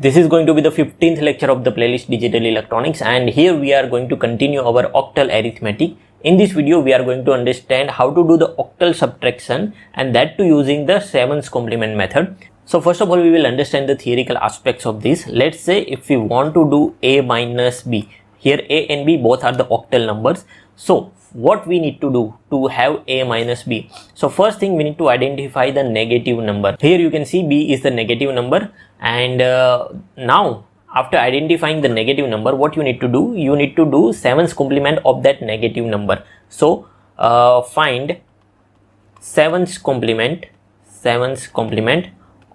This is going to be the 15th lecture of the playlist Digital Electronics, and here we are going to continue our octal arithmetic. In this video we are going to understand how to do the octal subtraction, and that too using the 7's complement method. So first of all we will understand the theoretical aspects of this. Let's say if we want to do a minus b, here a and b both are the octal numbers. So what we need to do to have a minus b? So first thing we need to identify the negative number. Here you can see b is the negative number, and now after identifying the negative number, what you need to do? You need to do 7's complement of that negative number. So find 7's complement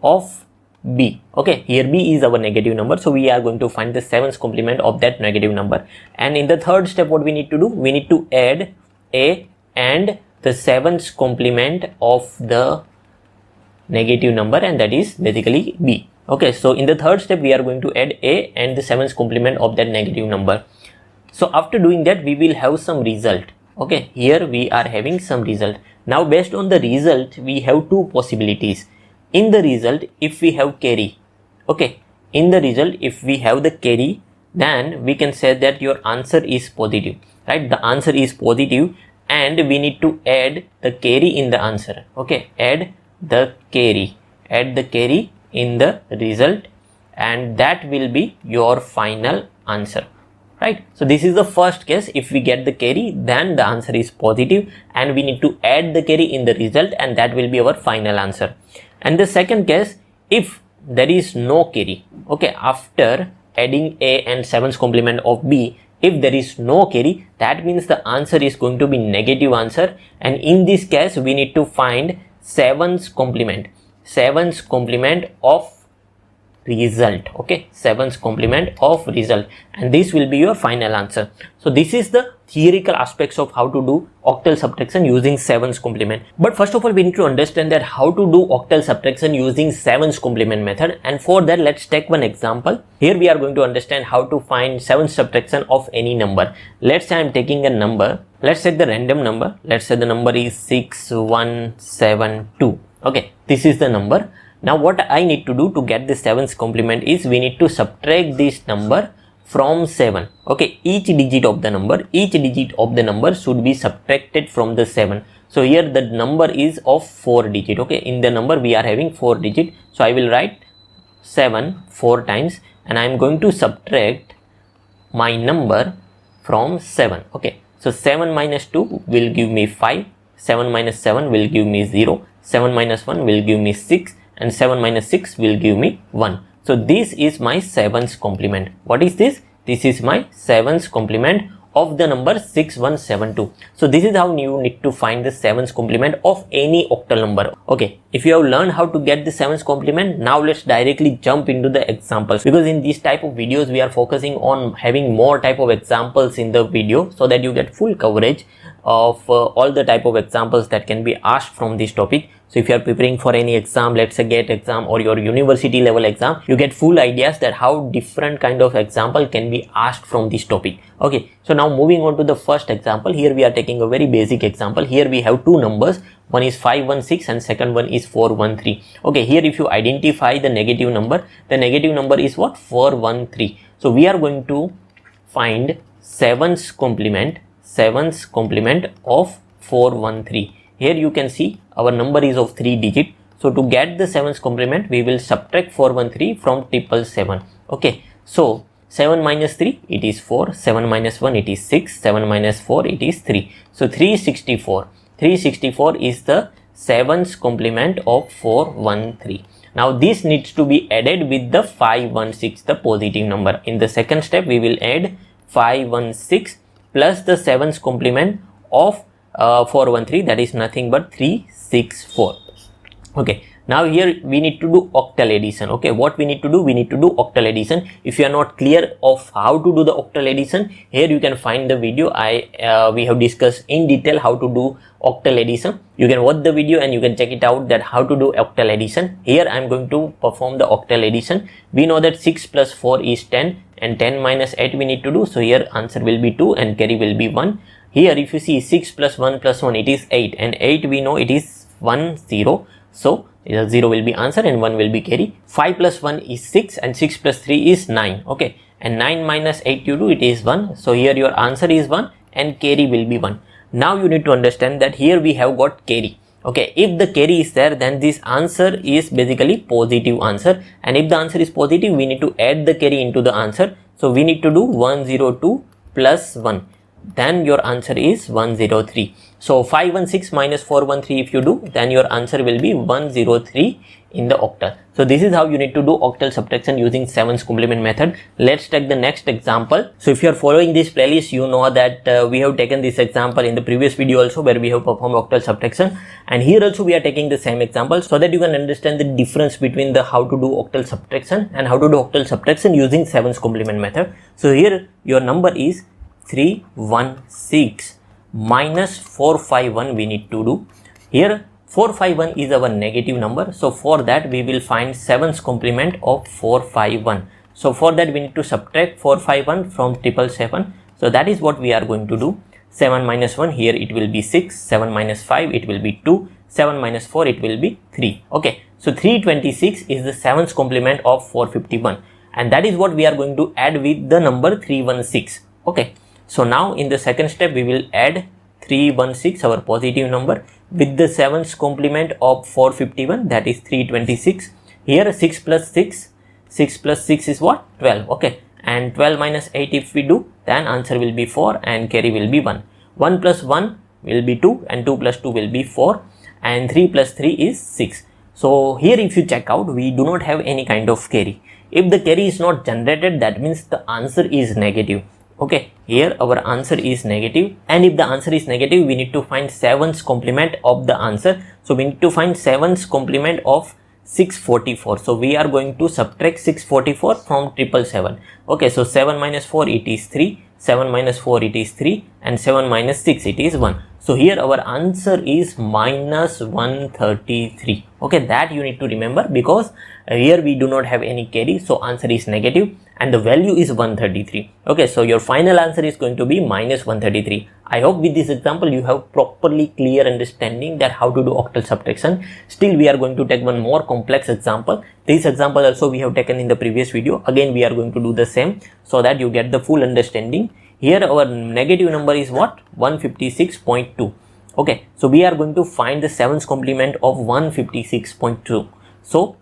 of b. Okay, here b is our negative number, so we are going to find the 7's complement of that negative number. And in the third step, what we need to do? We need to add a and the 7's complement of the negative number, and that is basically b. Okay, so in the third step we are going to add a and the 7's complement of that negative number. So after doing that we will have some result. Okay, here we are having some result. Now based on the result we have two possibilities. In the result, if we have carry, okay, in the result if we have the carry, then we can say that your answer is positive, right? The answer is positive, and we need to add the carry in the answer. Okay, add the carry in the result, and that will be your final answer, right? So this is the first case. If we get the carry, then the answer is positive, and we need to add the carry in the result, and that will be our final answer. And the second case, if there is no carry, okay, after adding a and 7's complement of b, if there is no carry, that means the answer is going to be negative answer, and in this case we need to find 7's complement of result. Okay, 7's complement of result, and this will be your final answer. So this is the theoretical aspects of how to do octal subtraction using 7's complement. But first of all we need to understand that how to do octal subtraction using 7's complement method, and for that let's take one example. Here we are going to understand how to find 7's subtraction of any number. Let's say I am taking a number. Let's take the random number. Let's say the number is 6172. Okay, this is the number. Now what I need to do to get the 7's complement is we need to subtract this number from 7. Okay, each digit of the number should be subtracted from the 7. So here the number is of 4 digit. Okay, in the number we are having 4 digit. So I will write 7 4 times, and I am going to subtract my number from 7. Okay, so 7 minus 2 will give me 5, 7 minus 7 will give me 0, 7 minus 1 will give me 6, and 7 minus 6 will give me 1. So this is my 7's complement. What is this? This is my 7's complement of the number 6172. So this is how you need to find the 7's complement of any octal number. Okay, if you have learned how to get the 7's complement, now let's directly jump into the examples, because in this type of videos we are focusing on having more type of examples in the video, so that you get full coverage of all the type of examples that can be asked from this topic. So if you are preparing for any exam, let's say GATE exam or your university level exam, you get full ideas that how different kind of example can be asked from this topic. Okay, so now moving on to the first example. Here we are taking a very basic example. Here we have two numbers, one is 516 and second one is 413. Okay, here if you identify the negative number, the negative number is what? 413. So we are going to find 7's complement of 413. Here you can see our number is of 3 digit. So to get the 7's complement, we will subtract 413 from 777. Okay, so 7 minus 3 it is 4, 7 minus 1 it is 6, 7 minus 4 it is 3. So 364 is the 7's complement of 413. Now this needs to be added with the 516, the positive number. In the second step we will add 516 plus the 7's complement of 413, that is nothing but 364. Okay, now here we need to do octal addition. Okay, what we need to do? We need to do octal addition. If you are not clear of how to do the octal addition, here you can find the video. We have discussed in detail how to do octal addition. You can watch the video and you can check it out that how to do octal addition. Here I am going to perform the octal addition. We know that 6 plus 4 is 10, and 10 minus 8 we need to do. So here answer will be 2 and carry will be 1. Here if you see 6 plus 1 plus 1 it is 8, and 8 we know it is 1 0. So 0 will be answer and 1 will be carry. 5 plus 1 is 6 and 6 plus 3 is 9. Okay, and 9 minus 8 you do, it is 1. So here your answer is 1 and carry will be 1. Now you need to understand that here we have got carry. Okay, if the carry is there, then this answer is basically positive answer, and if the answer is positive, we need to add the carry into the answer. So we need to do 102 plus 1, then your answer is 103. So 516 minus 413 if you do, then your answer will be 103 in the octal. So this is how you need to do octal subtraction using 7's complement method. Let's take the next example. So if you are following this playlist, you know that we have taken this example in the previous video also, where we have performed octal subtraction, and here also we are taking the same example, so that you can understand the difference between the how to do octal subtraction and how to do octal subtraction using 7's complement method. So here your number is 316 minus 451 we need to do. Here 451 is our negative number, so for that we will find 7's complement of 451. So for that we need to subtract 451 from 777. So that is what we are going to do. 7 minus 1, here it will be 6, 7 minus 5 it will be 2, 7 minus 4 it will be 3. Okay, so 326 is the 7's complement of 451, and that is what we are going to add with the number 316. Okay, so now in the second step we will add 316, our positive number, with the 7's complement of 451, that is 326. Here 6 plus 6, 6 plus 6 is what? 12. Okay, and 12 minus 8 if we do, then answer will be 4 and carry will be 1. 1 plus 1 will be 2 and 2 plus 2 will be 4, and 3 plus 3 is 6. So here if you check out, we do not have any kind of carry. If the carry is not generated, that means the answer is negative. Okay, here our answer is negative, and if the answer is negative, we need to find 7's complement of the answer. So we need to find 7's complement of 644. So we are going to subtract 644 from 777. Okay, so 7 minus 4 it is 3, 7 minus 4 it is 3, and 7 minus 6 it is 1. So here our answer is minus 133. Okay, that you need to remember, because here we do not have any carry, so answer is negative and the value is 133. Okay, so your final answer is going to be minus 133. I hope with this example you have properly clear understanding that how to do octal subtraction. Still we are going to take one more complex example. This example also we have taken in the previous video. Again we are going to do the same, so that you get the full understanding. Here our negative number is what? 156.2. Okay, so we are going to find the 7's complement of 156.2. So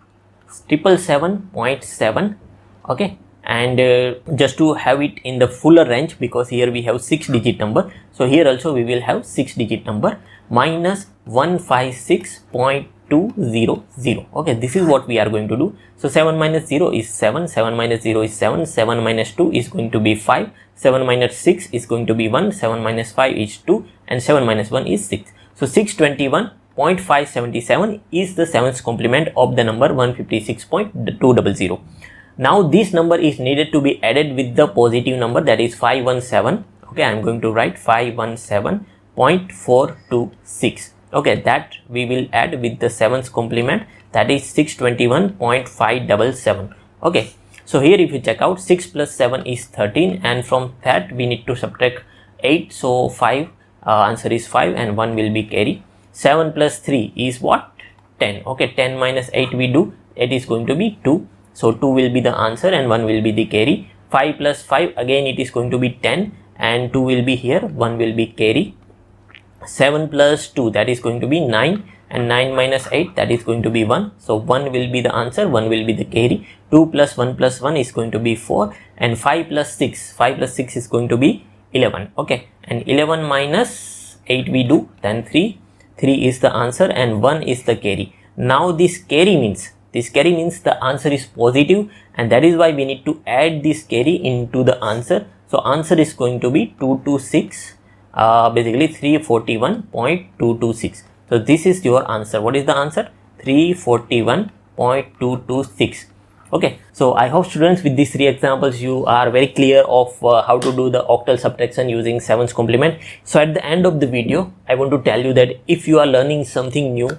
777.7. Okay, and just to have it in the fuller range, because here we have 6-digit number, so here also we will have 6-digit number, minus 156.200. Okay, this is what we are going to do. So 7 minus 0 is 7, 7 minus 0 is 7, 7 minus 2 is going to be 5, 7 minus 6 is going to be 1, 7 minus 5 is 2, and 7 minus 1 is 6. So 621.577 is the 7's complement of the number 156.200. Now this number is needed to be added with the positive number, that is 517. Okay, I am going to write 517.426. Okay, that we will add with the 7's complement, that is 621.577. Okay, so here if you check out, 6 plus 7 is 13, and from that we need to subtract 8, so 5, answer is 5 and 1 will be carry. 7 plus 3 is what? 10. Okay, 10 minus 8 we do, it is going to be 2. So 2 will be the answer and 1 will be the carry. 5 plus 5, again it is going to be 10 and 2 will be here, 1 will be carry. 7 plus 2, that is going to be 9, and 9 minus 8, that is going to be 1. So 1 will be the answer, 1 will be the carry. 2 plus 1 plus 1 is going to be 4, and 5 plus 6, 5 plus 6 is going to be 11. Okay, and 11 minus 8 we do, then 3. 3 is the answer and 1 is the carry. Now this carry means the answer is positive, and that is why we need to add this carry into the answer. So answer is going to be 226, basically 341.226. So this is your answer. What is the answer? 341.226. Okay, so I hope students, with these 3 examples you are very clear of how to do the octal subtraction using 7's complement. So at the end of the video, I want to tell you that if you are learning something new,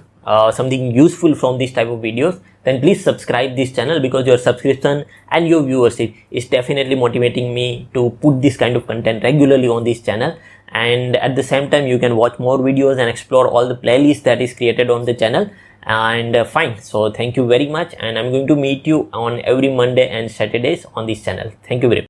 something useful from this type of videos, then please subscribe this channel, because your subscription and your viewership is definitely motivating me to put this kind of content regularly on this channel. and at the same time you can watch more videos and explore all the playlists that is created on the channel. And fine, so thank you very much, and I'm going to meet you on every Monday and Saturdays on this channel. Thank you very much.